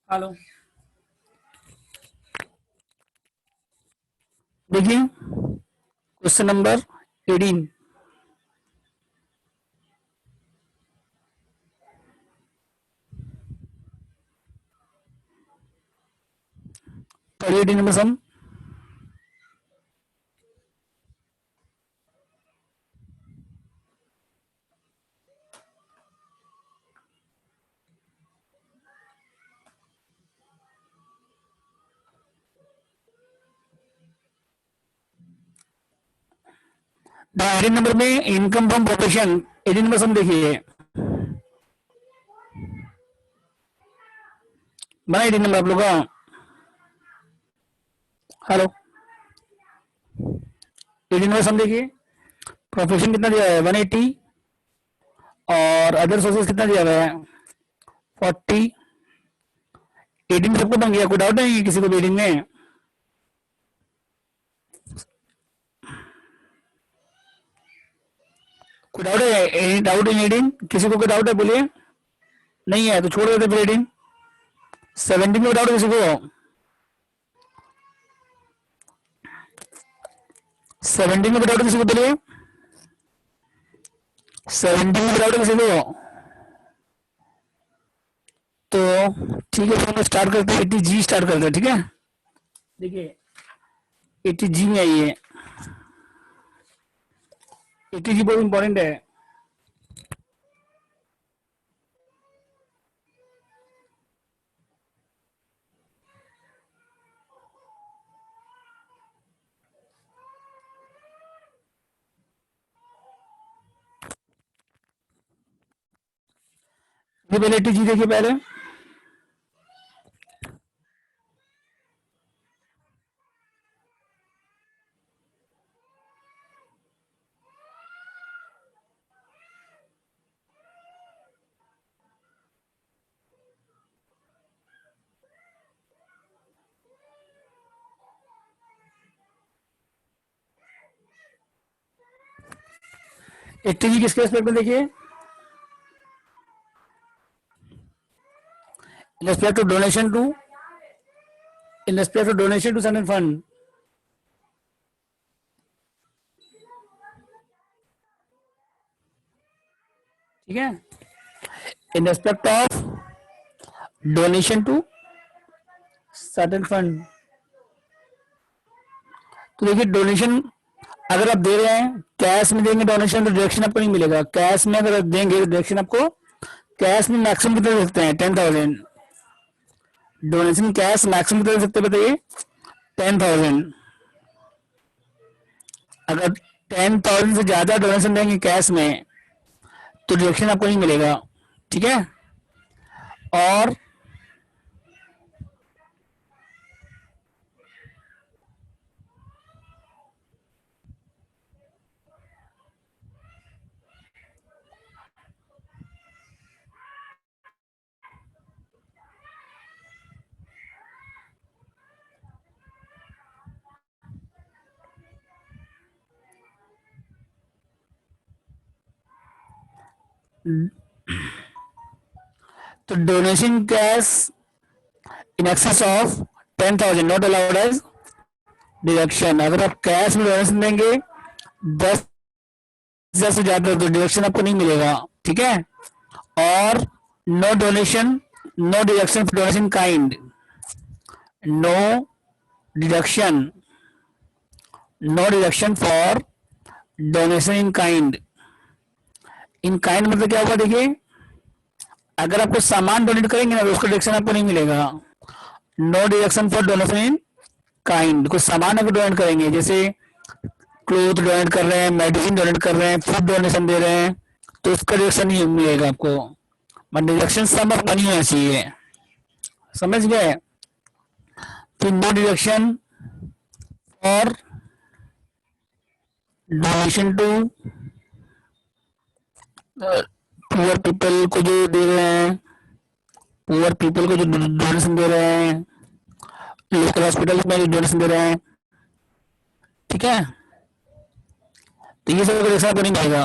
Hello, देखिए question number 18। पढ़िए 18 number some. The 18 number में इनकम फ्रॉम प्रोफेशन 18 नंबर सम देखिए, बना 18 नंबर आप लोग का। हेलो, 18 नंबर सम देखिए। प्रोफेशन कितना दिया है 180 और अदर सोर्सेस कितना दिया हुआ है 40। 18 सबको बन गया, कोई डाउट नहीं है किसी को 18 में? कोई डाउट है? Any doubt in 18? किसी को कोई डाउट है बोलिए। नहीं है तो छोड़ देते फिर 18। 17 में डाउट है किसी को? 17 में डाउट है किसी को बोलिए। 17 में डाउट है किसी को? तो ठीक है, तो हम स्टार्ट करते हैं। 80G स्टार्ट करते हैं, ठीक है। देखिए 80G में आइए। 80G बहुत इंपॉर्टेंट है। ये पहले 80G देखिए पहले। एट्टी जी किसके रेस्पेक्ट में देखिए? In respect to donation to, in respect to donation to certain fund, ठीक है। In respect of donation to certain fund. तो देखिए डोनेशन अगर आप दे रहे हैं कैश में देंगे डोनेशन तो डायरेक्शन आपको नहीं मिलेगा। कैश में अगर देंगे डायरेक्शन आपको, कैश में मैक्सिमम कितना दे सकते हैं 10,000। डोनेशन कैश मैक्सिमम कितना दे सकते हैं बताइए 10,000। अगर 10,000 से ज्यादा डोनेशन देंगे कैश में तो डायरेक्शन आपको नहीं मिलेगा, ठीक है। और तो donation cash in excess of 10,000 not allowed as deduction. अगर आप कैश में डोनेशन देंगे 10,000 से ज्यादा तो डिडक्शन आपको नहीं मिलेगा, ठीक है। और no donation, no deduction for donation kind, no deduction, no deduction for donation in kind. In kind मतलब क्या होगा देखिए, अगर आप कुछ सामान डोनेट करेंगे ना तो उसका डिडक्शन आपको नहीं मिलेगा। No deduction for donation in kind. कुछ सामान अगर डोनेट करेंगे जैसे क्लोथ डोनेट कर रहे हैं, मेडिसिन डोनेट कर रहे हैं, फूड डोनेशन दे रहे हैं तो उसका डिडक्शन नहीं मिलेगा आपको। But deduction sum of money होना चाहिए, समझ गए। तो no deduction for donation to poor people को जो दे रहे हैं, पुअर पीपल को जो डोनेशन दे रहे हैं, लोकल हॉस्पिटल में जो डोनेशन दे रहे हैं, ठीक है। तो ये सब डिडक्शन आपको नहीं मिलेगा।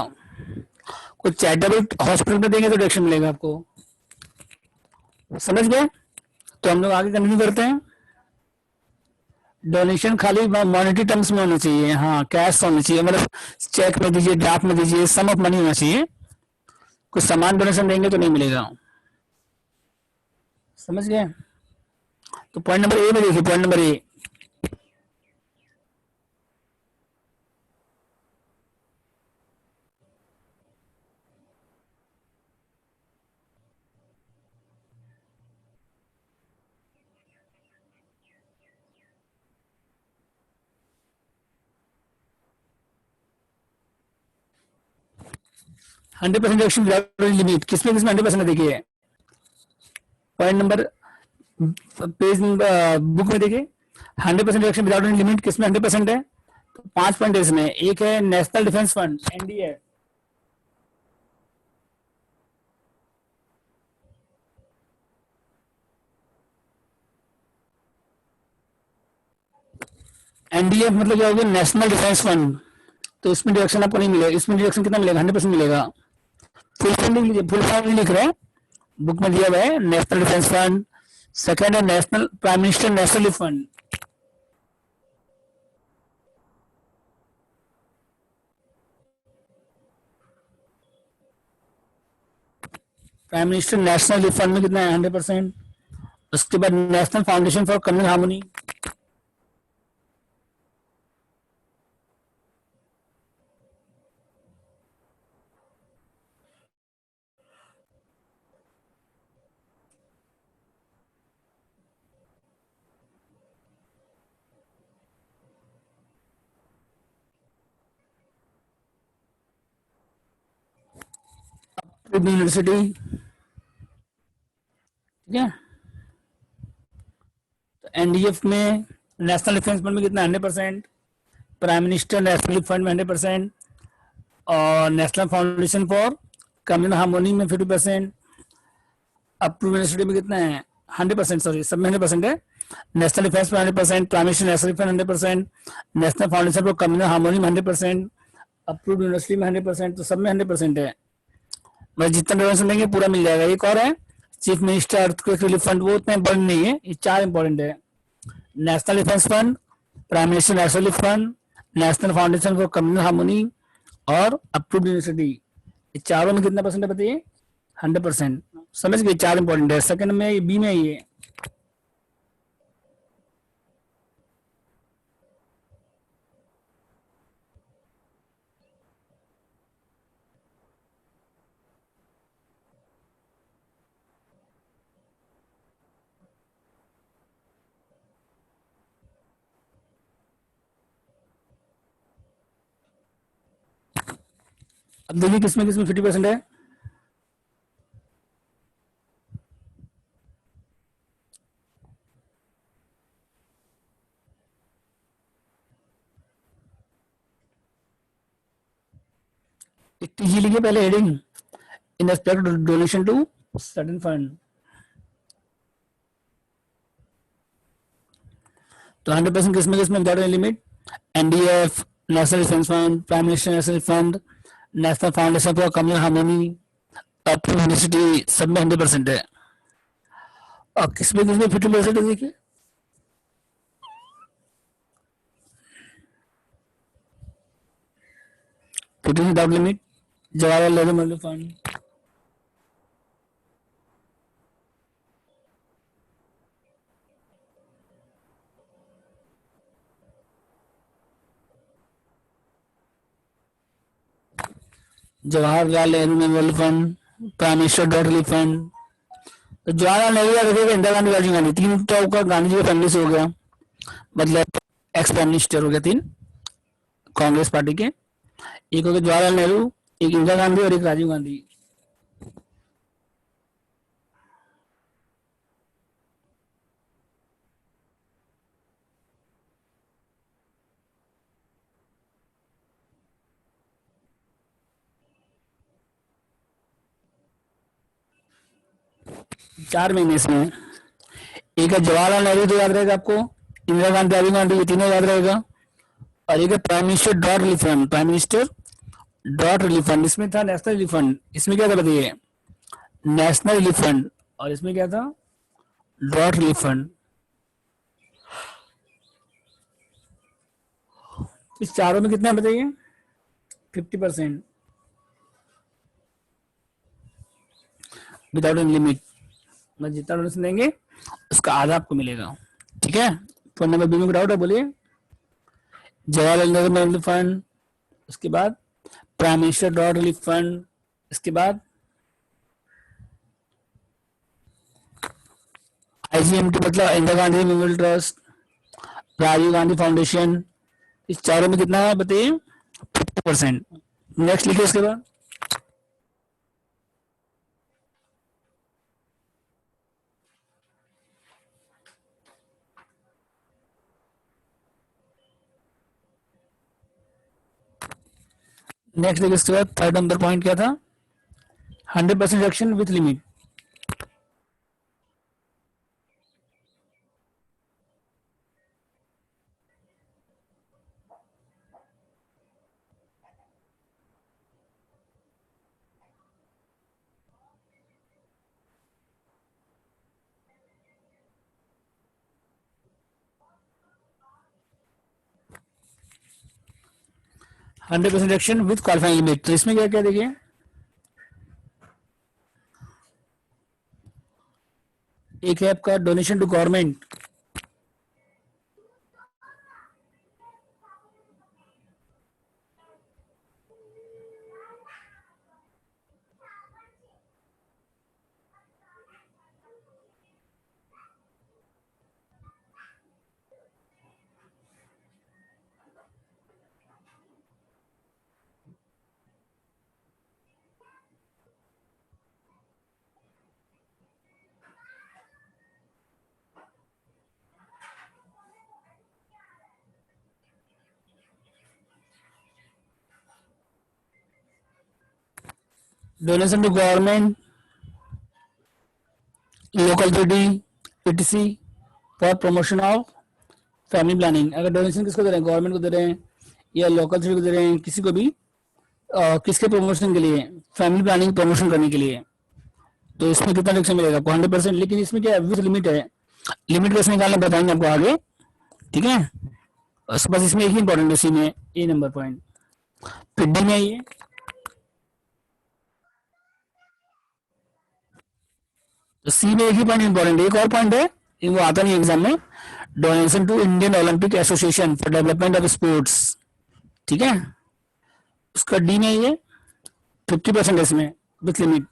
कुछ चैरिटेबल हॉस्पिटल में देंगे तो डिडक्शन मिलेगा आपको, समझ गए। तो हम लोग आगे कंटिन्यू करते हैं। डोनेशन खाली मॉनेटरी टर्म्स में होना चाहिए, हाँ कैश होना चाहिए, मतलब चेक में दीजिए, ड्राफ्ट में दीजिए, सम ऑफ मनी होना चाहिए। कुछ सामान डोनेशन देंगे तो नहीं मिलेगा, समझ गए। तो पॉइंट नंबर ए में देखिए, point number A, 100% reduction without limit, किसमें किसमें 100% देखिए। पॉइंट नंबर पेज बुक में देखिए, 100% रिडक्शन विदाउट लिमिट किसमें 100% है। तो 5 पॉइंट है इसमें। एक है national defence fund, NDF, NDF मतलब क्या होगा, नेशनल डिफेंस फंड। तो इसमें डिडक्शन आपको नहीं मिलेगा, इसमें डिडक्शन कितना मिलेगा, 100% मिलेगा। फुल फंड लिख लीजिए, फुल फंड लिख रहे हैं, बुक में दिया हुआ है नेशनल डिफेंस फंड। सेकंड है national prime minister national fund, prime minister national fund में कितना है, 100%। उसके बाद national foundation for communal harmony, university, ठीक है। तो एनडीएफ में नेशनल डिफेंस फंड में कितना, 100%। प्राइम मिनिस्टर नेशनल फंड में 100%, और national foundation for communal harmony में 50%। अप्रूव यूनिवर्सिटी में कितना है, 100%, सॉरी सब में 100% है। नेशनल डिफेंस में 100%, prime minister national fund 100%, national foundation for communal harmony में 100%, अप्रूव यूनिवर्सिटी में 100%, तो सब में 100% है। मतलब जितना डोनेशन देंगे पूरा मिल जाएगा। एक और है chief minister earthquake relief fund, वो उतना इंपॉर्टेंट नहीं है, ये 4 इंपॉर्टेंट है। National defence fund, prime minister national fund, national foundation for communal harmony और अप्रूव्ड यूनिवर्सिटी, ये चारों में कितना परसेंट है बताइए, 100%। समझ गए, 4 इंपॉर्टेंट है। सेकंड में बी में ये अब देखिए किसमें किसमें 50% है। टीजी लिखिए पहले heading, in respect donation to certain fund. तो 100% किसमें किसमें without any limit, NDF, national defence fund, prime minister national fund, national foundation for communal harmony, approved university, सब में 100% है। और किसमें किसमें 50% है देखिए, without limit, Jawaharlal Nehru fund, Jawaharlal Nehru memorial fund, prime minister dot relief fund. तो जवाहरलाल नेहरू या रखेगा, इंदिरा गांधी, राजीव गांधी, 3 तो का गांधी जी का फैमिली से हो गया, मतलब एक्स प्राइम मिनिस्टर हो गया 3 कांग्रेस पार्टी के। एक हो गया जवाहरलाल नेहरू, एक इंदिरा गांधी और एक राजीव गांधी। चार महीने इसमें, एक है जवाहरलाल नेहरू तो याद रहेगा आपको, इंदिरा गांधी, राजीव गांधी, ये तीनों याद रहेगा। और एक है prime minister dot relief fund, prime minister dot relief fund, इसमें था नेशनल रिलीफ फंड, इसमें क्या था बताइए, नेशनल रिलीफ फंड, और इसमें क्या था, ड्रॉट रिलीफ फंड। इस चारों में कितना बताइए? 50% विदाउट एनी लिमिट। मतलब जितना डोनेशन देंगे उसका आधा आपको मिलेगा। ठीक है, फोन नंबर बी में डाउट है बोलिए। जवाहरलाल नेहरू फंड, उसके बाद prime minister drought relief fund, इसके बाद आईजीएमटी मतलब Indira Gandhi memorial trust, Rajiv Gandhi foundation. इस चारों में कितना है बताइए? 50%। नेक्स्ट लिखिए उसके बाद। नेक्स्ट देखिए उसके बाद थर्ड नंबर पॉइंट क्या था? 100% reduction with limit. 100% reduction with qualifying limit. तो इसमें क्या क्या देखिए, एक है आपका donation to government, donation to government, local authority, PTC for promotion of family planning. अगर डोनेशन किसको दे रहे हैं? गवर्नमेंट को दे रहे हैं या लोकल अथॉरिटी को दे रहे हैं, किसी को भी किसके प्रमोशन के लिए? फैमिली प्लानिंग प्रमोशन करने के लिए। तो इसमें कितना रिडक्शन मिलेगा आपको? 100%। लेकिन इसमें क्या विद लिमिट है, लिमिट कैसे निकालना बताएंगे आपको आगे। ठीक है, बस इसमें एक ही इंपॉर्टेंट है, सी में ए नंबर पॉइंट। फिर डी में आइए, तो सी में एक ही पॉइंट इंपॉर्टेंट है, एक और पॉइंट है वो आता नहीं एग्जाम में, donation to Indian Olympic association for development of sports. ठीक है, उसका डी में ये 50% है इसमें विथ लिमिट।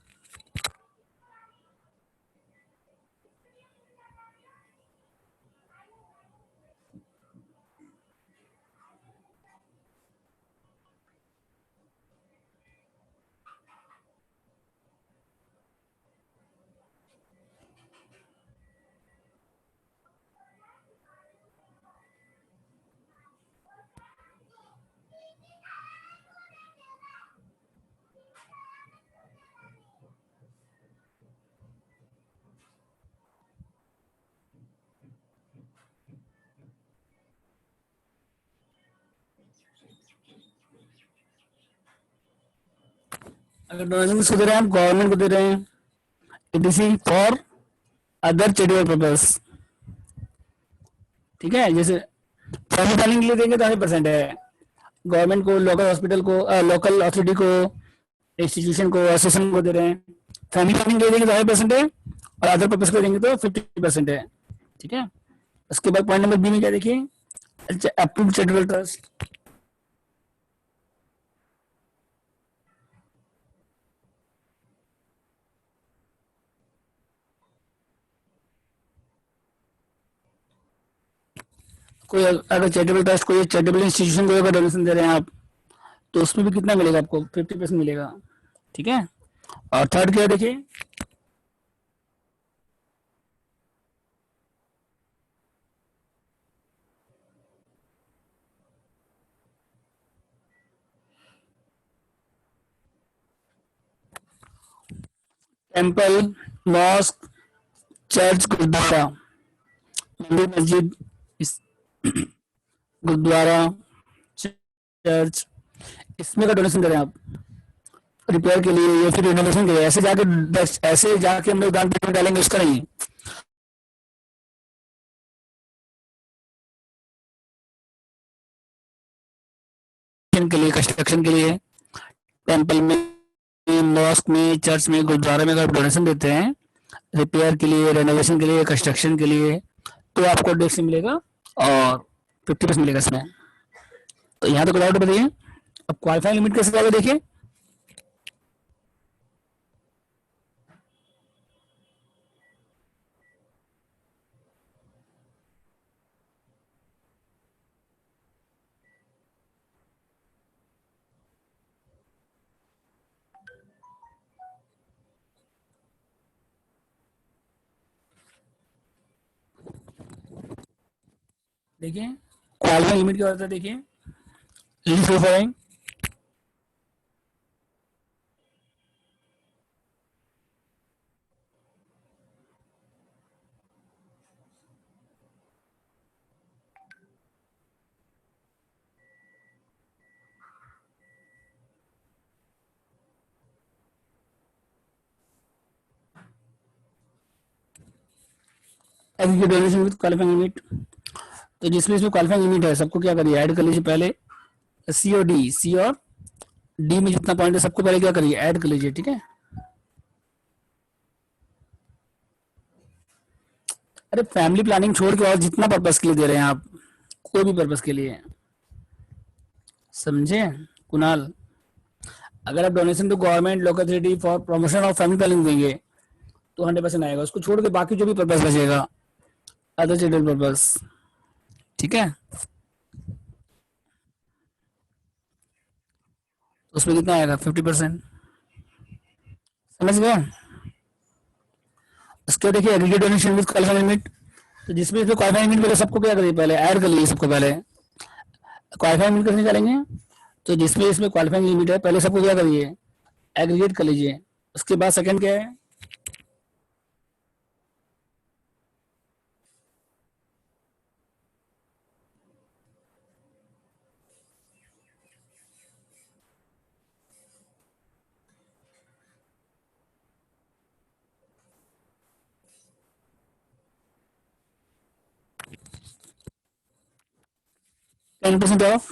अगर डोनेशन किसको दे रहे हैं? आप गवर्नमेंट को दे रहे हैं, ATC for other charitable purpose. ठीक है, जैसे फैमिली प्लानिंग के लिए देंगे तो 100% है, गवर्नमेंट को, लोकल हॉस्पिटल को, लोकल अथॉरिटी को, इंस्टीट्यूशन को, एसोसिएशन को दे रहे हैं। फैमिली प्लानिंग के लिए देंगे तो 100% है, और अदर पर्पज को देंगे तो 50% है। ठीक है, उसके बाद पॉइंट नंबर बी में क्या देखिए, अप्रूव्ड चैरिटेबल ट्रस्ट। कोई अगर चैरिटेबल ट्रस्ट, कोई चैरिटेबल इंस्टीट्यूशन को अगर डोनेशन दे रहे हैं आप, तो उसमें भी कितना मिलेगा आपको? 50% मिलेगा। ठीक है, और थर्ड क्या देखिए, टेम्पल, मॉस्क, चर्च, गुरुद्वारा, मंदिर, मस्जिद, गुरुद्वारा, चर्च, इसमें का डोनेशन करें आप रिपेयर के लिए या फिर रिनोवेशन के लिए। ऐसे जाके हम लोग दान पेमेंट डालेंगे उसका नहीं। के लिए, कंस्ट्रक्शन के लिए, टेम्पल में, मॉस्क में, चर्च में, गुरुद्वारा में अगर डोनेशन देते हैं, रिपेयर के लिए, रेनोवेशन के लिए, कंस्ट्रक्शन के लिए, तो आपको डीडक्शन मिलेगा और 50% मिलेगा इसमें। तो यहाँ तो डाउट बताइए। अब क्वालिफाइंग लिमिट कैसे आगे देखिए। देखिए क्वालिफाइंग लिमिट क्या होता है, देखिए list following. Aggregate donation with qualifying limit, तो जिसमें इसमें क्वालिफाइंग लिमिट है सबको क्या करिए, ऐड कर लीजिए पहले। सी और डी, सी और डी में जितना पॉइंट है सबको पहले क्या करिए, ऐड कर लीजिए, ठीक है। अरे फैमिली प्लानिंग छोड़ के और जितना पर्पस के लिए दे रहे हैं आप, कोई भी पर्पस के लिए, समझे कुणाल। अगर आप donation to government, local authority for promotion of family planning देंगे तो 100% आएगा। उसको छोड़ के बाकी जो भी पर्पस बचेगा, अदर चैरिटेबल पर्पस, ठीक है, उसमें कितना आएगा, 50%। समझ गए। उसके देखिए aggregate donation with qualifying limit, तो जिसमें जो क्वालिफाइंग लिमिट मिले सबको क्या करिए, पहले ऐड कर लीजिए सबको पहले। क्वालिफाइंग लिमिट कैसे निकालेंगे, तो जिसमें इसमें क्वालिफाइंग लिमिट है पहले सबको क्या करिए, एग्रीगेट कर लीजिए। उसके बाद सेकंड क्या है, 10% of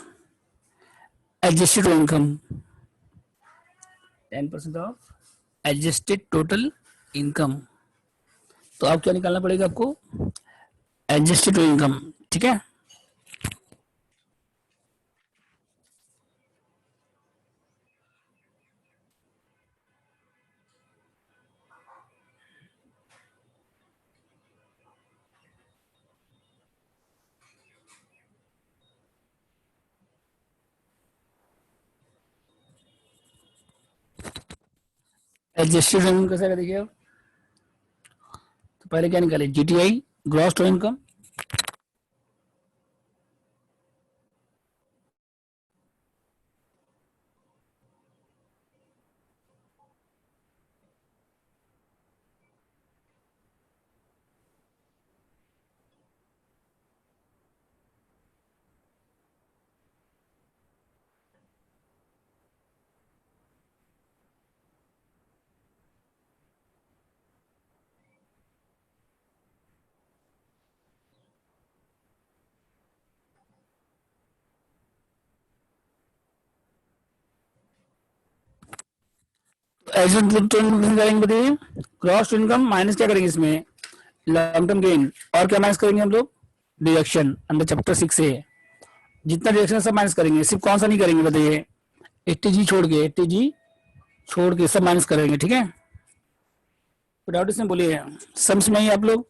adjusted income, 10% of adjusted total income. तो अब क्या निकालना पड़ेगा आपको, एडजस्टेड इनकम, ठीक है। एडजस्टेड इनकम कैसे आएगा देखिए। तो पहले क्या निकाले, GTI gross to income, adjusted income करेंगे बताइए, ग्रॉस टू इनकम माइनस क्या करेंगे इसमें, लॉन्ग टर्म गेन, और क्या माइनस करेंगे हम लोग, डिडक्शन अंडर चैप्टर 6 से जितना डिडक्शन सब माइनस करेंगे। सिर्फ कौन सा नहीं करेंगे बताइए, 80G छोड़ के, 80G छोड़ के सब माइनस करेंगे, ठीक है। तो डाउट इसमें बोलिए, समझ में ही आप लोग,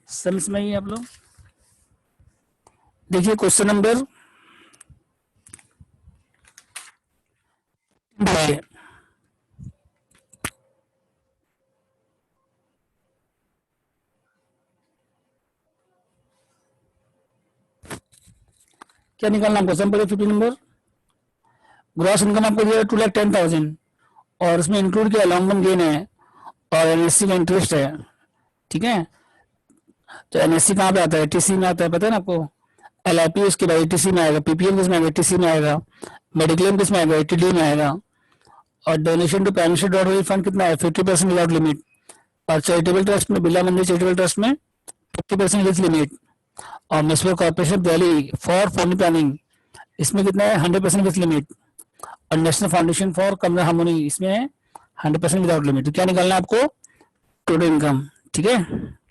समझ में ही आप लोग। देखिए क्वेश्चन नंबर क्या निकालना हमको, सिंपल 50 नंबर। ग्रॉस इनकम आपको दिया 2,10,000 और उसमें इंक्लूड किया लॉन्ग टर्म गेन है और एनएससी का इंटरेस्ट है, ठीक है। तो एनएससी कहाँ पे आता है, एटीसी में आता है, पता है ना आपको। एलआईपी उसके बाद एटीसी में आएगा, पीपीएम किस में आएगा, एटीसी में आएगा, मेडिक्लेम किस में आएगा, एटीडी में आएगा। और donation to private dot fund कितना है, 50% विदाउट लिमिट, और चैरिटेबल ट्रस्ट में, बिरला मंदिर चैरिटेबल ट्रस्ट में 50% विथ लिमिट। और municipal corporation Delhi for family planning, इसमें कितना है 100% विथ लिमिट। और national foundation for communal harmony, इसमें है 100% विदाउट लिमिट। तो क्या निकालना है आपको? Total income. ठीक है,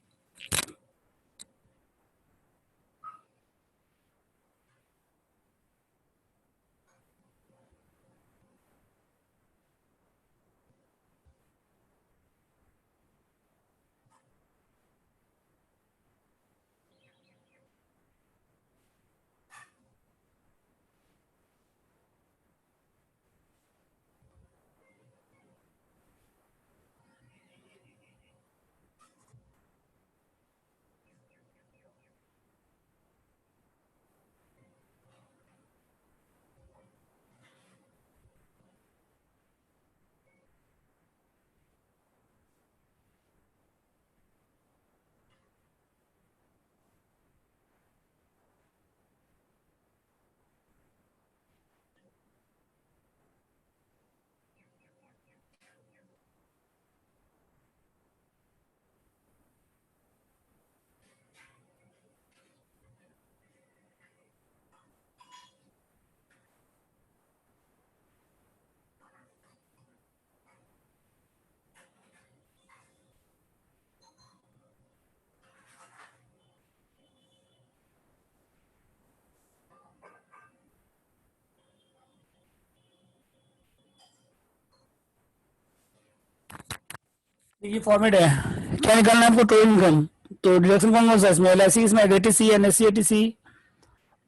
ये फॉर्मेट है। क्या निकालना है आपको? Total income. तो डिडक्शन कौन कौन सा है इसमें? एलआईसी, इसमें एटीसी, एनएससी, एटीसी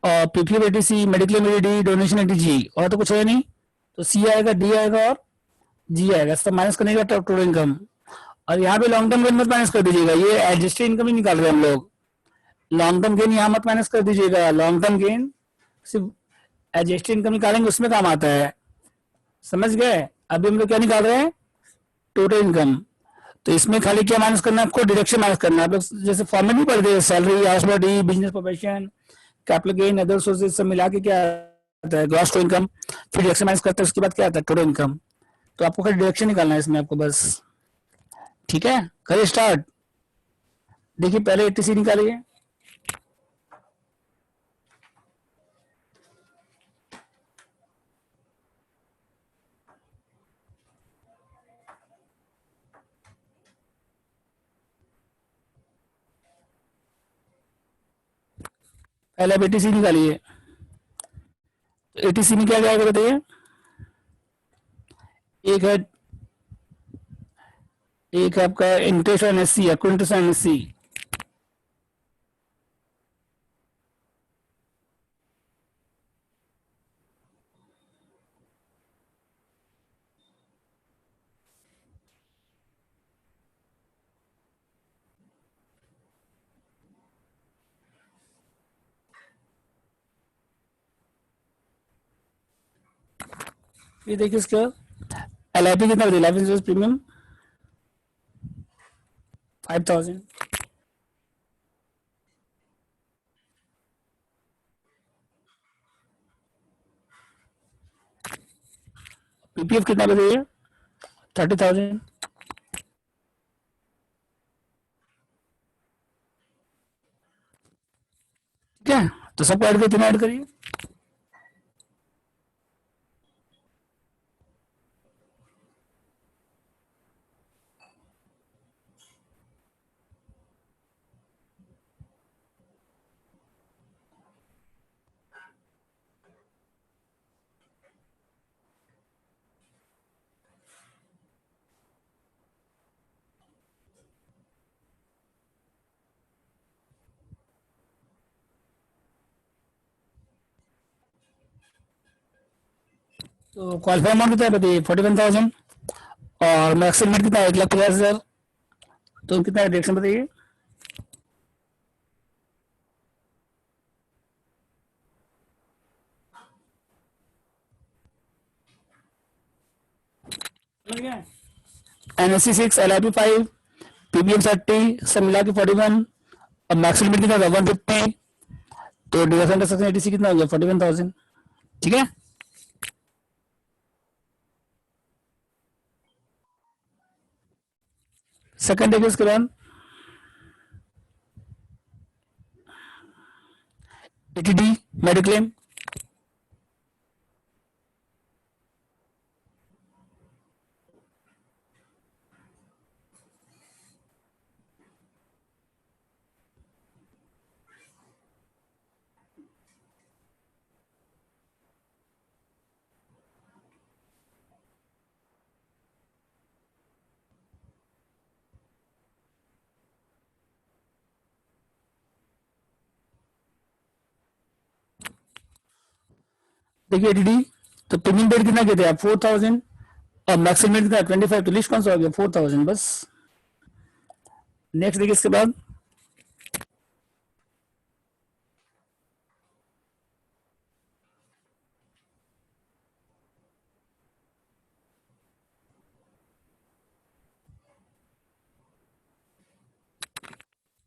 और PPF ATC, mediclaim AT, donation ATG, और तो कुछ है नहीं। तो सी आएगा, डी आएगा और जी आएगा। सब माइनस करने का टोटल इनकम। और यहाँ पे लॉन्ग टर्म गेन मत माइनस कर दीजिएगा, ये एडजस्टेड इनकम ही निकाल रहे हैं हम लोग। लॉन्ग टर्म गेन यहाँ मत माइनस कर दीजिएगा, लॉन्ग टर्म गेन सिर्फ एडजस्टेड इनकम निकालेंगे, उसमें काम आता है। समझ गए? अभी हम लोग क्या निकाल रहे हैं? Total income. तो इसमें खाली क्या माइनस करना है आपको? डिडक्शन माइनस करना है। आप लोग जैसे फॉर्मेट नहीं पढ़ते, salary, house body, business profession, capital gain, other sources, सब मिला के क्या आता है? Gross to income. फिर डिडक्शन माइनस करते हैं, उसके बाद क्या आता है? Total income. तो आपको खाली डिडक्शन निकालना है इसमें आपको बस। ठीक है, करिए स्टार्ट। देखिए पहले एटीसी निकालिए। पहले आप एटीसी निकालिए। एटीसी में क्या क्या आएगा बताइए? एक है, एक है आपका इंटरेस्ट और एनएससी, आपको इंटरेस्ट और एनएससी। ये देखिए इसका एलआईपी कितना बताइए? Life insurance premium 5000। पीपीएफ कितना बताइए? 30,000। ठीक है, तो सबको ऐड करके ऐड करिए। तो क्वालिफाई अमाउंट कितना है बताइए? 41,000। और मैक्सिमम लिमिट कितना है? 1,50,000। तो कितना है डिडक्शन बताइए? एनएससी 6, एलआईपी 5, पीपीएम 30, सब मिला के 41। और मैक्सिमम लिमिट कितना था? 150। तो डिडक्शन का सेक्शन एटीसी कितना हो गया? 41,000। ठीक है, सेकंड देखिए इसके बाद एटीडी मेडिक्लेम, देखिए एटीडी तो प्रीमियम पेड कितना कहते हैं आप 4000 और मैक्सिमम कितना 25, तो लिस्ट कौन सा हो गया 4000 बस। नेक्स्ट देखिए इसके बाद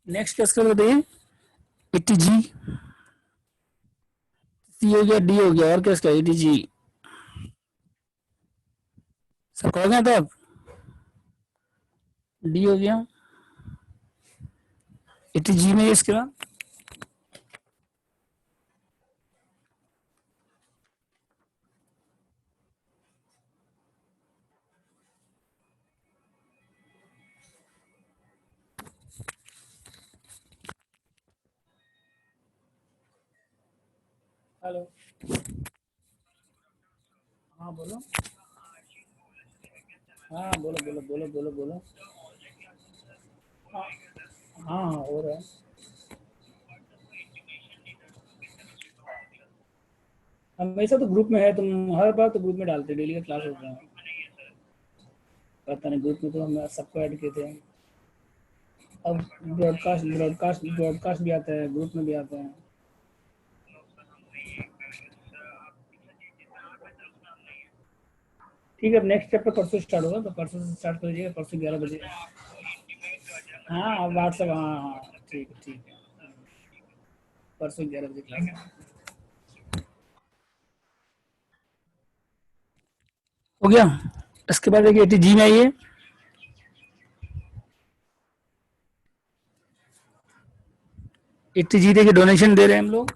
नेक्स्ट क्या इसके बाद बताइए 80G, सी हो गया, डी हो गया, और क्या इसका 80G सब कह गया था आप, डी हो गया 80G में इसके बाद हेलो, हाँ बोलो, हाँ बोलो बोलो बोलो बोलो बोलो, हाँ हाँ हो रहा है। हमेशा तो ग्रुप में है, तुम हर बार तो ग्रुप में डालते, डेली का क्लास होता है, पता नहीं ग्रुप में तो हम सबको ऐड किए थे। अब ब्रॉडकास्ट ब्रॉडकास्ट ब्रॉडकास्ट भी आता है, ग्रुप में भी आता है। ठीक है, नेक्स्ट चैप्टर परसों स्टार्ट होगा, तो परसों से स्टार्ट कर दीजिएगा, परसों 11 बजे। हाँ व्हाट्सएप, हाँ हाँ ठीक है, परसों 11 बजे क्लास हो गया। इसके बाद देखिए 80G में आइए, इतनी जी देखिए डोनेशन दे रहे हैं हम लोग,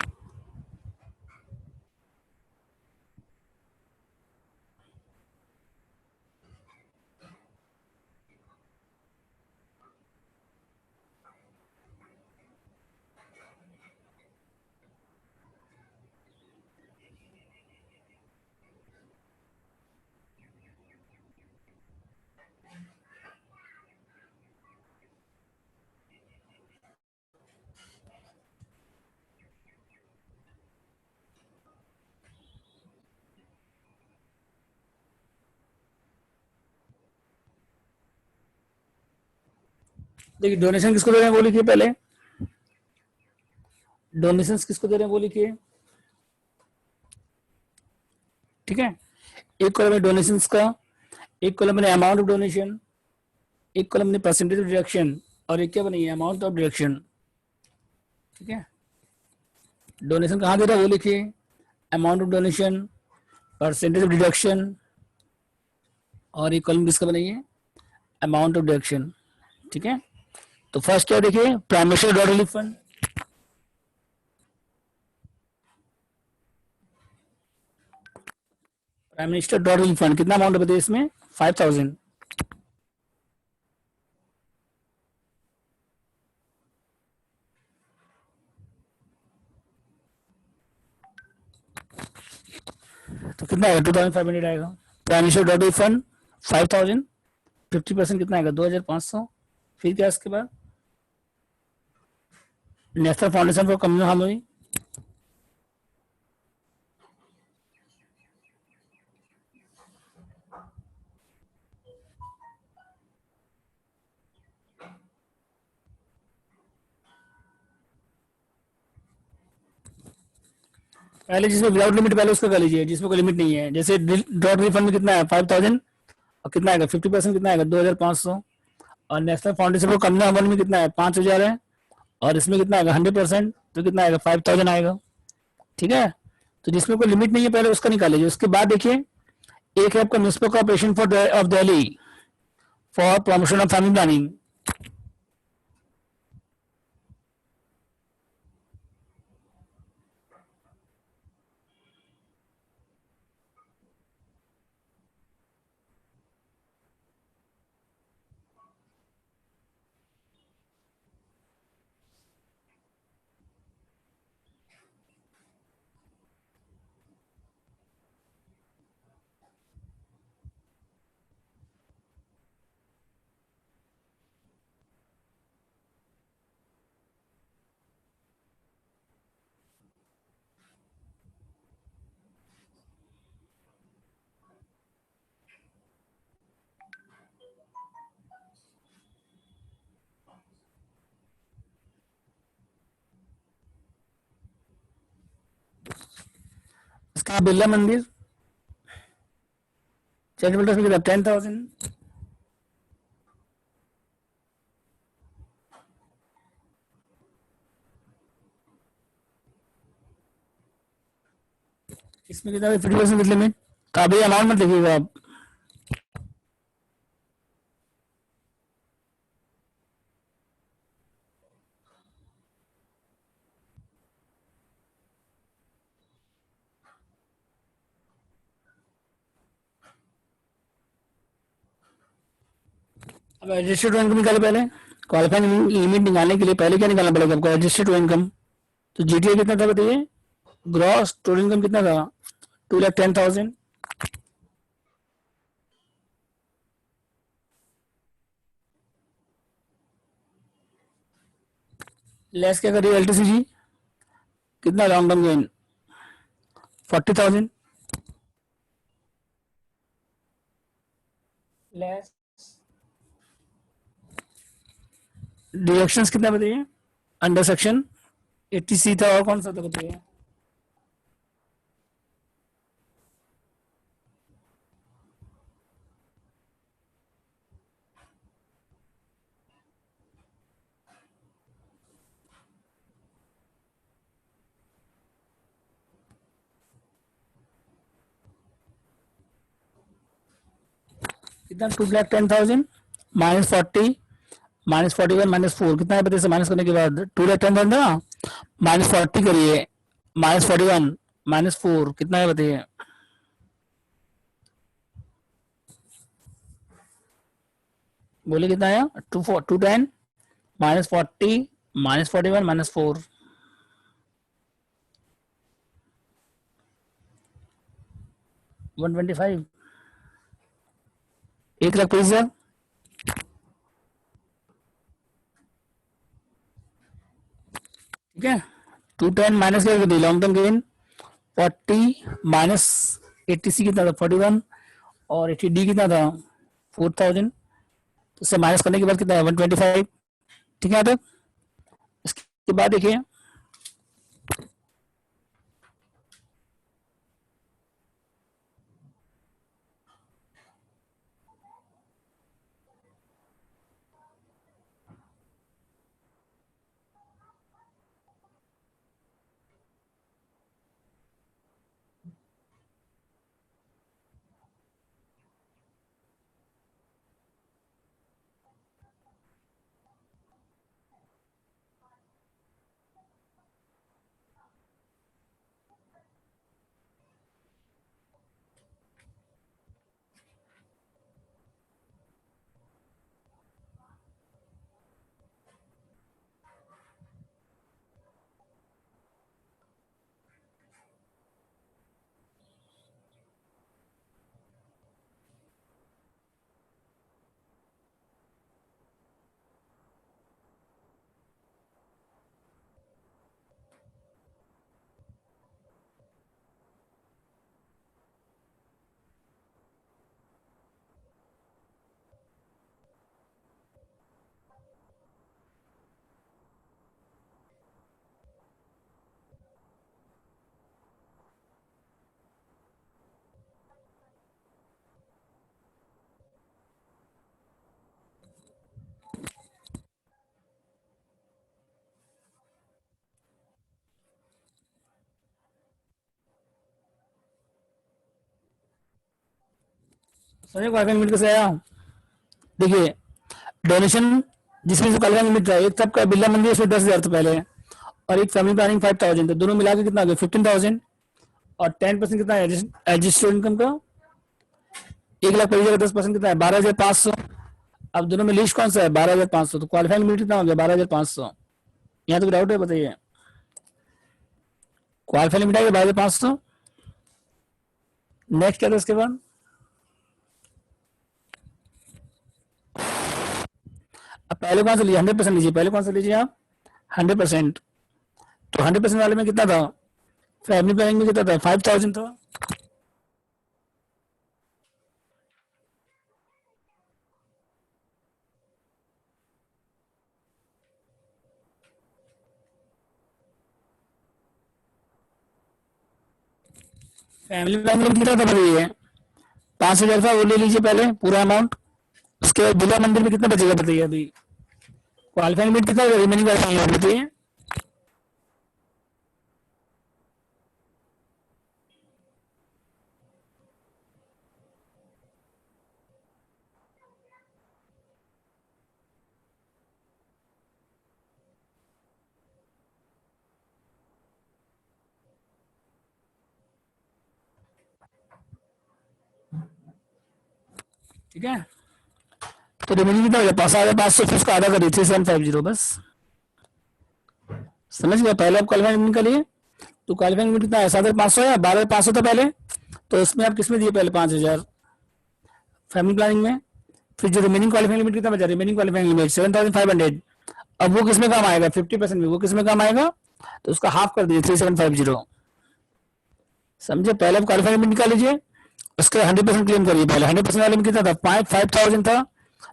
देखिए डोनेशन किसको दे रहे हैं वो लिखिए, पहले डोनेशन किसको दे रहे हैं वो लिखिए, ठीक है। एक कॉलम है डोनेशन का, एक कॉलम है अमाउंट ऑफ डोनेशन, एक कॉलम में परसेंटेज ऑफ डिडक्शन, और एक क्या बनी है अमाउंट ऑफ डिडक्शन, ठीक है। डोनेशन कहाँ दे रहा है वो लिखिए, amount of donation, percentage of deduction, और एक कॉलम किसका बनाइए अमाउंट ऑफ डिडक्शन, ठीक है। तो फर्स्ट क्या देखिए prime minister dot relief fund, prime minister dot relief fund कितना अमाउंट बताइए इसमें 5000, तो कितना आएगा 2500 आएगा। Prime minister dot relief fund 5000, 50% कितना आएगा 2500। फिर क्या इसके बाद national foundation for communal harmony, पहले जिसमें विदाउट लिमिट पहले उसका कर लीजिए, जिसमें कोई लिमिट नहीं है, जैसे ड्रॉट रिफंड में कितना है 5000, और कितना आएगा 50% कितना आएगा 2500, और national foundation for communal harmony में कितना है 5000 है, और इसमें कितना आएगा 100%, तो कितना आएगा 5000 आएगा, ठीक है। तो जिसमें कोई लिमिट नहीं है पहले उसका निकाल लीजिए। उसके बाद देखिए एक है आपका municipal corporation for of Delhi for promotion of family planning, इसका बिरला मंदिर चैरिटेबल ट्रस्ट में कितना 10,000। इसमें कितना 50% विद लिमिट। तो अभी अमाउंट में देखिएगा आप। अब एडजस्टेड टू इनकम निकाले पहले। क्वालिफाइंग लिमिट निकालने के लिए पहले क्या निकालना पड़ेगा आपको, एडजस्टेड टू इनकम। तो जीटीए कितना था बताइए, ग्रॉस टोटल इनकम कितना था, 2,10,000। लेस क्या करिए एलटीसीजी, कितना long term gain 40,000। Less deductions कितना बताइए, अंडर सेक्शन 80C था और कौन सा था बताइए। कितना 2,10,000 -40 -41 -4 कितना है बताइए, से माइनस करने के बाद 2,10,000 था, -40 करिए, -41 -4 कितना है बताइए। बोले कितना आया, 210 -40 -41 -4 125, 1,25,000। ठीक है, 210 माइनस करके दी लॉन्ग टर्म गेन 40 -80C कितना था 41 और 80D कितना था 4,000। इससे माइनस करने के बाद कितना है 125। ठीक है, तक इसके बाद देखिए समझे, मिनट से आया। देखिए डोनेशन जिसमें जो क्वालिफाइंग लिमिट था, एक सबका बिरला मंदिर उसमें 10,000 था पहले, और एक फैमिली प्लानिंग 5,000 था, दोनों मिला के कितना आ गया 15,000, और 10% कितना है एडजस्टेड इनकम का, 1,25,000 का 10% कितना है 12,500। अब दोनों में लिस्ट कौन सा है 12,500, तो क्वालिफाइंग लिमिट कितना हो गया 12,500। यहाँ तो डाउट है, बताइए क्वालिफाइंग लिमिट आ गया 12,500। नेक्स्ट क्या था इसके बाद, अब पहले कौन सा लीजिए 100% लीजिए, पहले कौन सा लीजिए आप 100%, तो 100% वाले में कितना था, फैमिली प्लानिंग में कितना था 5,000 था, फैमिली प्लानिंग में कितना था बताइए 5,000 था, वो ले लीजिए पहले पूरा अमाउंट। उसके बाद बिरला मंदिर में कितना बचेगा बताइए, अभी क्वालिफाइंग लिमिट कितना रिमेनिंग बताइए। ठीक है, तो रिमेनिंग कितना हो गया 5,500, फिर उसका आधा करिए 3,750 बस। समझ गया, पहले आप क्वालिफाइंग लिमिट का लिए, तो क्वालिफाइंग लिमिट कितना है 7,500 या 12,500 था पहले, तो इसमें आप किसमें दिए पहले 5,000 फैमिली प्लानिंग में, फिर जो रिमेनिंग क्वालिफाइंग लिमिट कितना बचा, रिमेनिंग क्वालिफाइंग लिमिट 7,500, अब वो किसमें काम आएगा 50% में, वो किसमें काम आएगा, तो उसका हाफ कर दीजिए 3,750। समझे, पहले आप क्वालिफाइंग लिमिट निकाल लीजिए, उसके 100% क्लेम करिए, पहले 100% वाले में कितना था 5,000 था,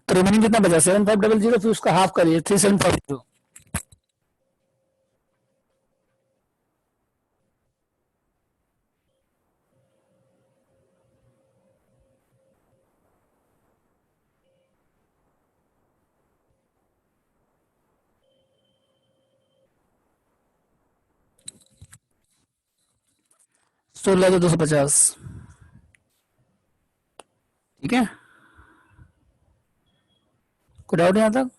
तो रिमेनिंग कितना बचा 7,500, फिर उसका हाफ करिए 3,750। 16,250। ठीक है, कोई डाउट यहाँ तक।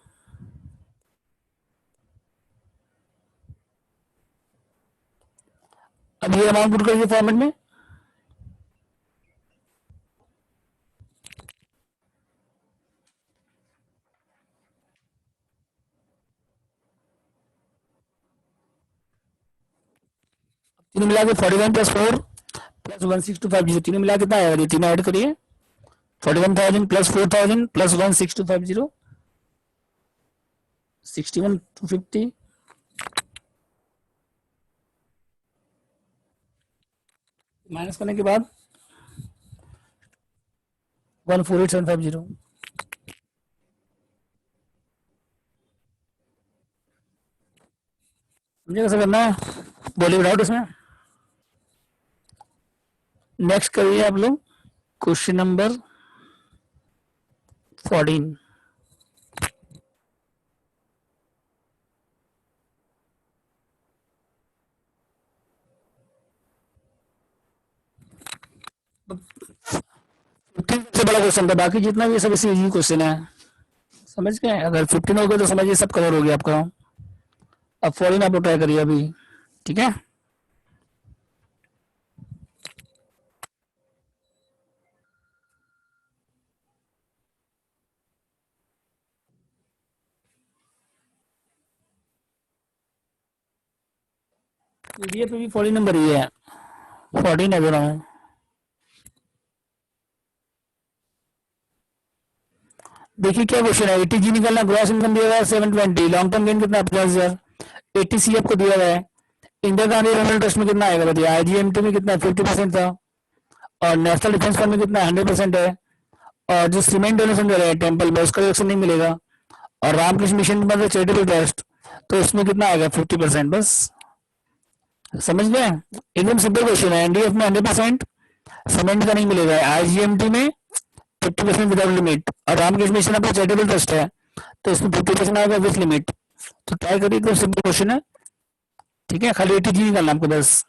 अब ये अमाउंट पुट करिए फॉर्मेट में, तीनों मिला के 41+4+16,250, तीनों मिला कितना आएगा, ये तीनों ऐड करिए 41,000 प्लस 4,000 प्लस 16,250, 61,250 माइनस करने के बाद 14,8,750। समझे कैसे करना है, बोलिए विदाउट इसमें। नेक्स्ट करिए आप लोग क्वेश्चन नंबर 14। सबसे बड़ा क्वेश्चन था, बाकी जितना भी सब इसी इजी क्वेश्चन है। समझ गए, अगर 15 हो गए तो समझिए सब कवर हो गया आपका। अब 14 आप लोग ट्राई करिए अभी। ठीक है, पीडीएफ भी 14 नंबर ही है, 14 है दोनों में। देखिए क्या क्वेश्चन है, 80G निकलना, ग्रॉस इनकम दिया हुआ है 720, लॉन्ग टर्म गेन कितना 50,000, 80 CF को दिया हुआ है। इंदिरा गांधी रेफरल ट्रस्ट में कितना आएगा बताइए, आईजीएमटी में कितना 50% था, और नेशनल डिफेंस फंड में कितना 100% है, और जो सीमेंट डोनेशन दे रहे हैं टेम्पल में उसका रिएक्शन नहीं मिलेगा, और रामकृष्ण मिशन मतलब चैरिटेबल ट्रस्ट, तो इसमें कितना आएगा 50% बस। समझ गए, एकदम सिंपल क्वेश्चन है। एनडीएफ में 100%, सीमेंट का नहीं मिलेगा, आईजीएमटी में 50% विदाउट लिमिट, और रामकृष्ण मिशन अपना चैरिटेबल ट्रस्ट है, तो इसमें 50% आएगा विथ लिमिट। तो ट्राई करिए, एकदम सिंपल क्वेश्चन है। ठीक है, खाली 80G निकालना आपको बस।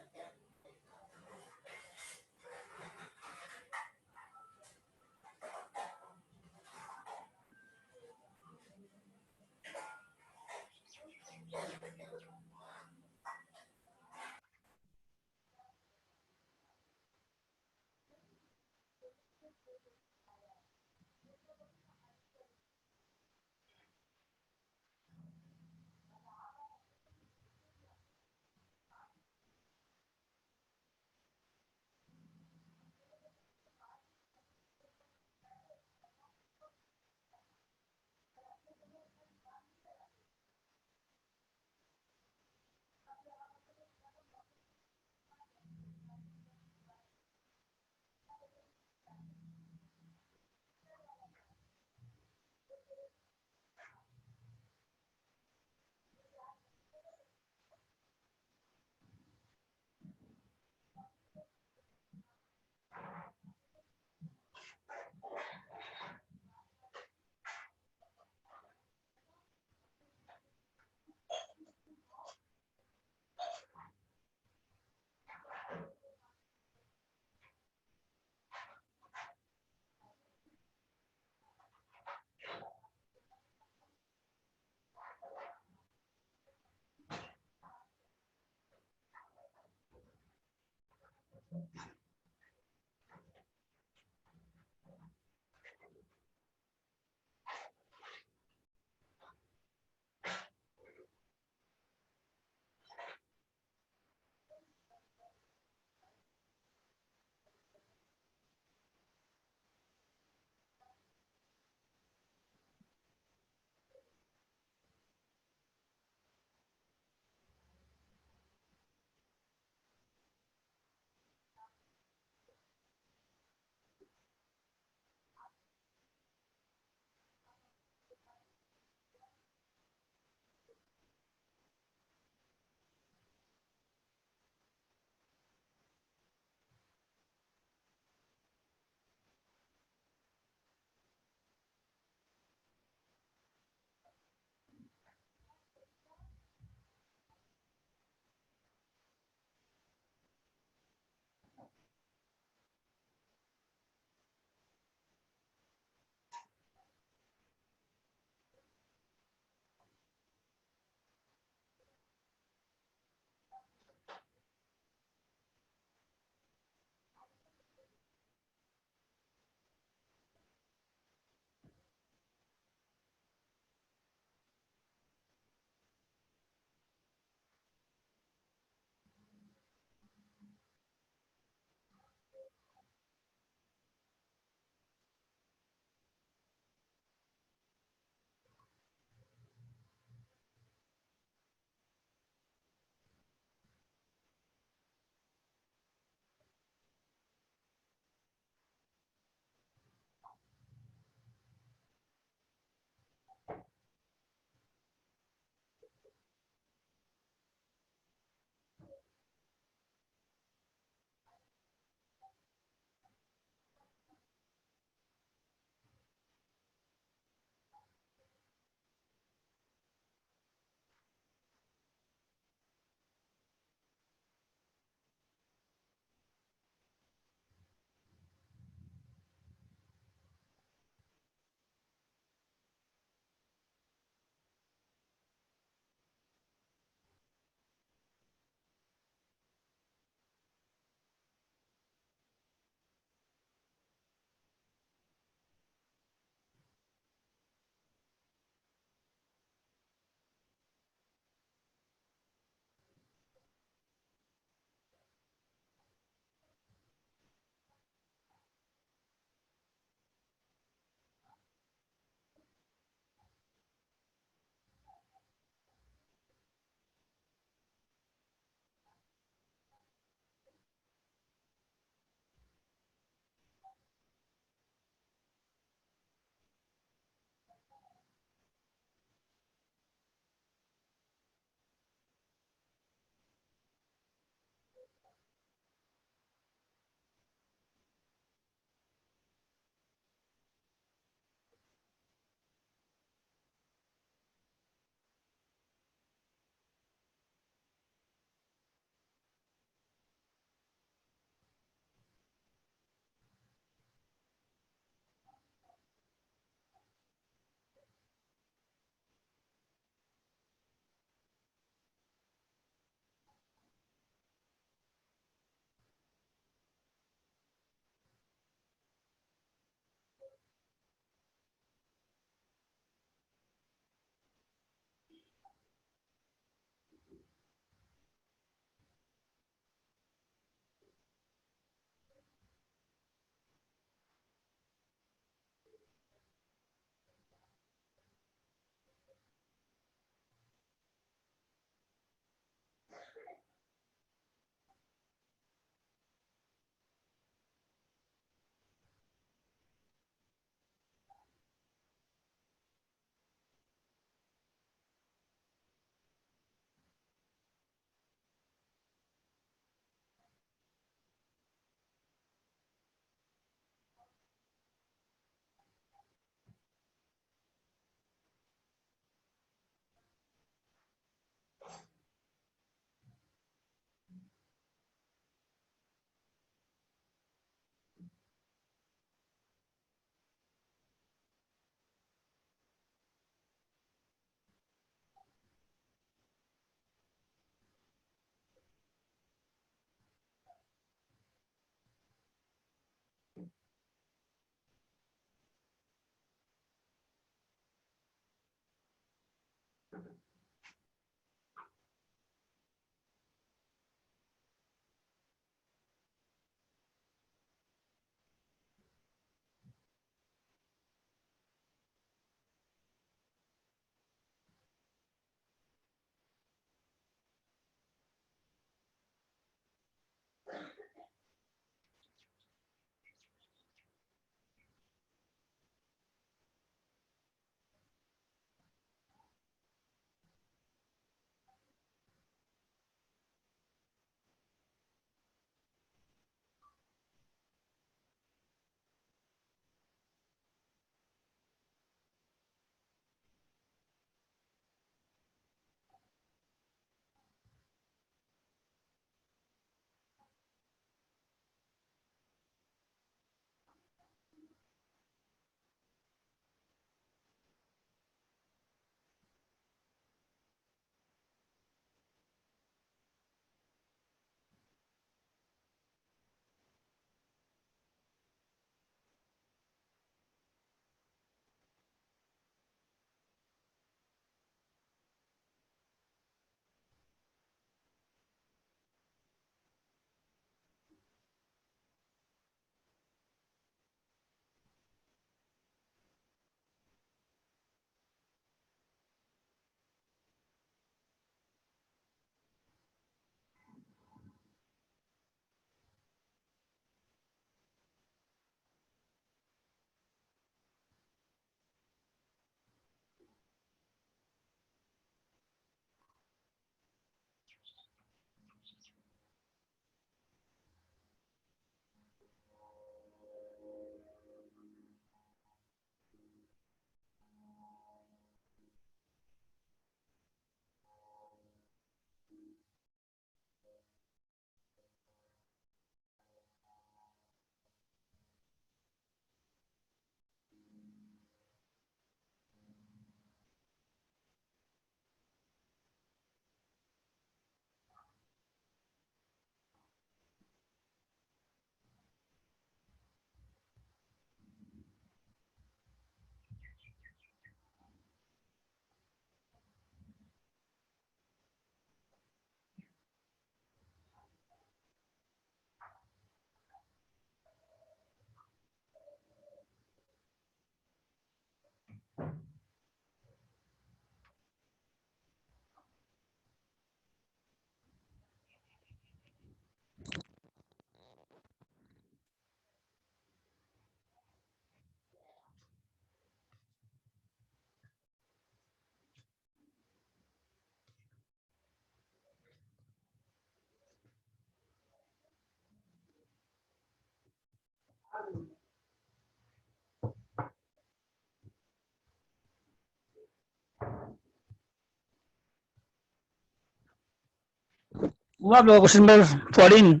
हुआ आप लोग क्वेश्चन नंबर 14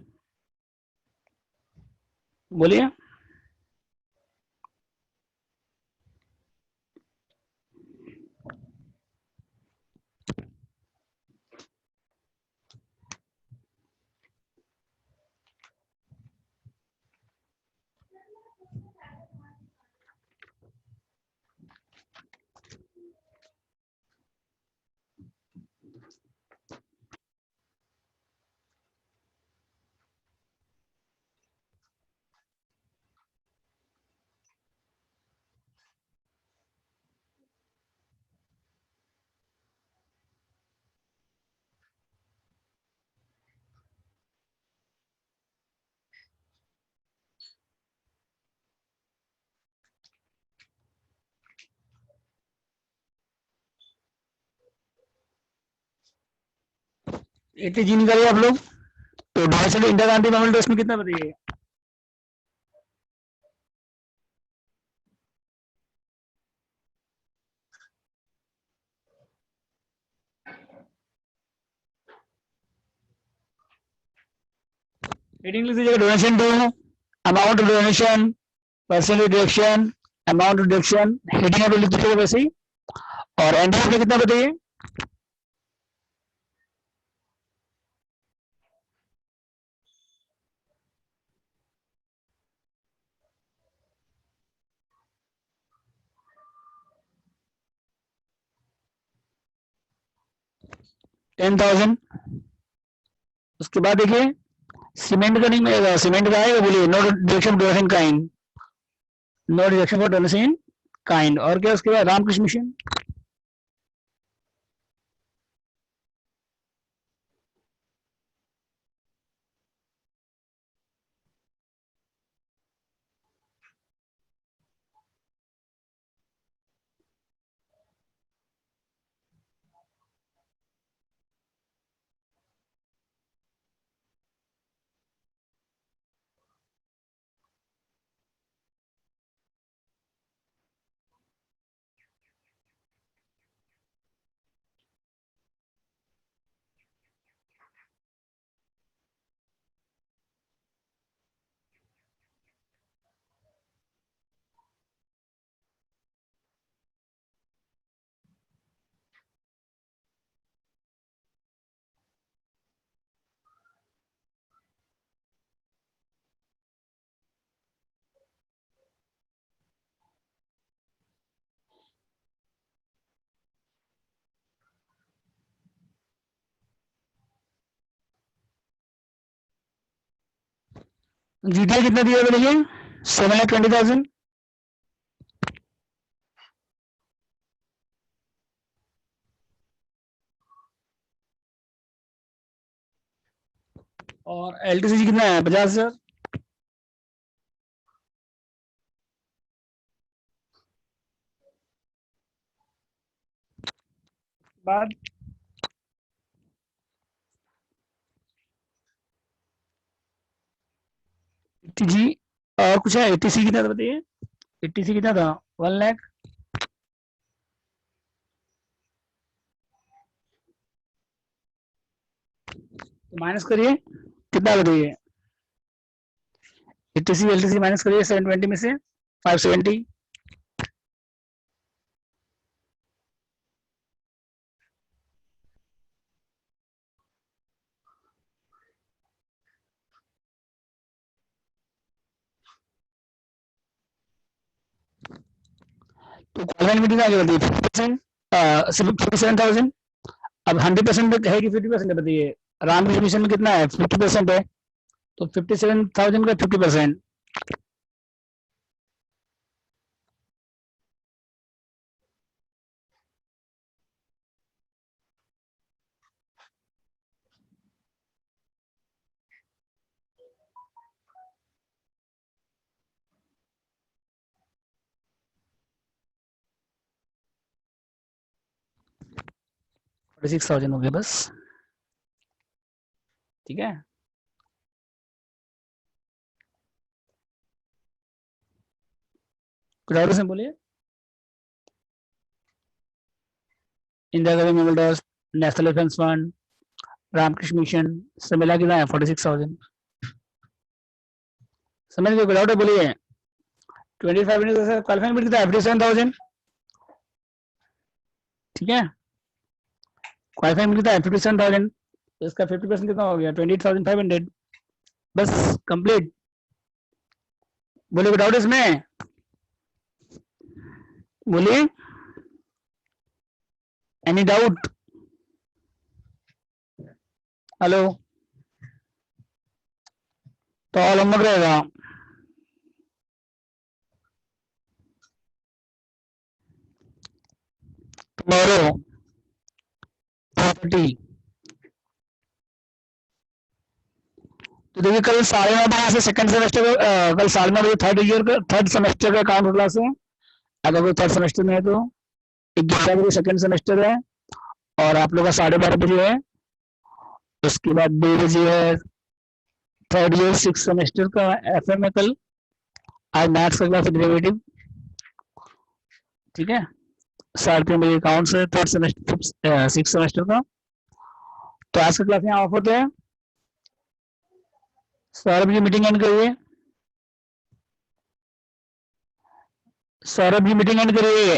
बोलिए। एटी जी निकालिए आप लोग। तो donation inter aunty normal test में कितना बताइए। हेडिंग लिख दीजिएगा donation to, amount of donation, percentage deduction, amount of deduction, heading आप लिख दीजिएगा वैसे ही। और एंटर में कितना बताइए। 10,000। उसके बाद देखिए सीमेंट का नहीं मिलेगा, सीमेंट का है, बोलिए no deduction donation kind, no deduction for donation kind. और क्या उसके बाद रामकृष्ण मिशन, जीटीए कितना दिया है देखिए 7,20,000। और एलटीसी कितना है 50,000। बाद एटीजी और कुछ है, एटीसी कितना था बताइए, एटीसी कितना था 1 लाख। तो माइनस करिए कितना बताइए, एटीसी एलटीसी माइनस करिए 720 में से 570। तो क्वालिफाइड मीटिंग आगे बताइए 50%, 57,000। अब 100% है कि 50% है बताइए, रामकृष्ण मिशन में कितना है 50% है, तो 57,000 का 50%। फोर्टी 6,000 हो गया बस, ठीक है। कुछ और इसमें बोलिए, Indira Gandhi memorial trust, national defence fund, Ramakrishna Mission, सब मिला कितना है 46,000। समझ गए, कुछ और बोलिए। 25 मिनट क्वालिफाइंग कितना है 57,000, ठीक है। क्वालिफाइंग कितना है 57,000, इसका 50% कितना हो गया 28,500, बस कंप्लीट। बोलिए कोई डाउट इसमें, बोलिए एनी डाउट। हेलो, तो ऑल होमवर्क रहेगा। टुमारो 4:30। तो देखिए कल 9:30 से सेकंड सेमेस्टर का, कल 9:30 थर्ड ईयर का थर्ड सेमेस्टर का अकाउंट क्लास है। अगर कोई थर्ड सेमेस्टर में है तो 11 बजे सेकंड सेमेस्टर है, और आप लोग का 12:30 बजे है। उसके बाद 2 बजे है थर्ड ईयर सिक्स सेमेस्टर का एफएम है कल। आज मैथ्स का क्लास डेरिवेटिव, ठीक है। 3:30 बजे अकाउंट्स है थर्ड सेमेस्टर सिक्स सेमेस्टर का। तो आज का क्लास यहाँ ऑफ होता है। 12 बजे मीटिंग एंड करिए, 12 बजे मीटिंग एंड करिए।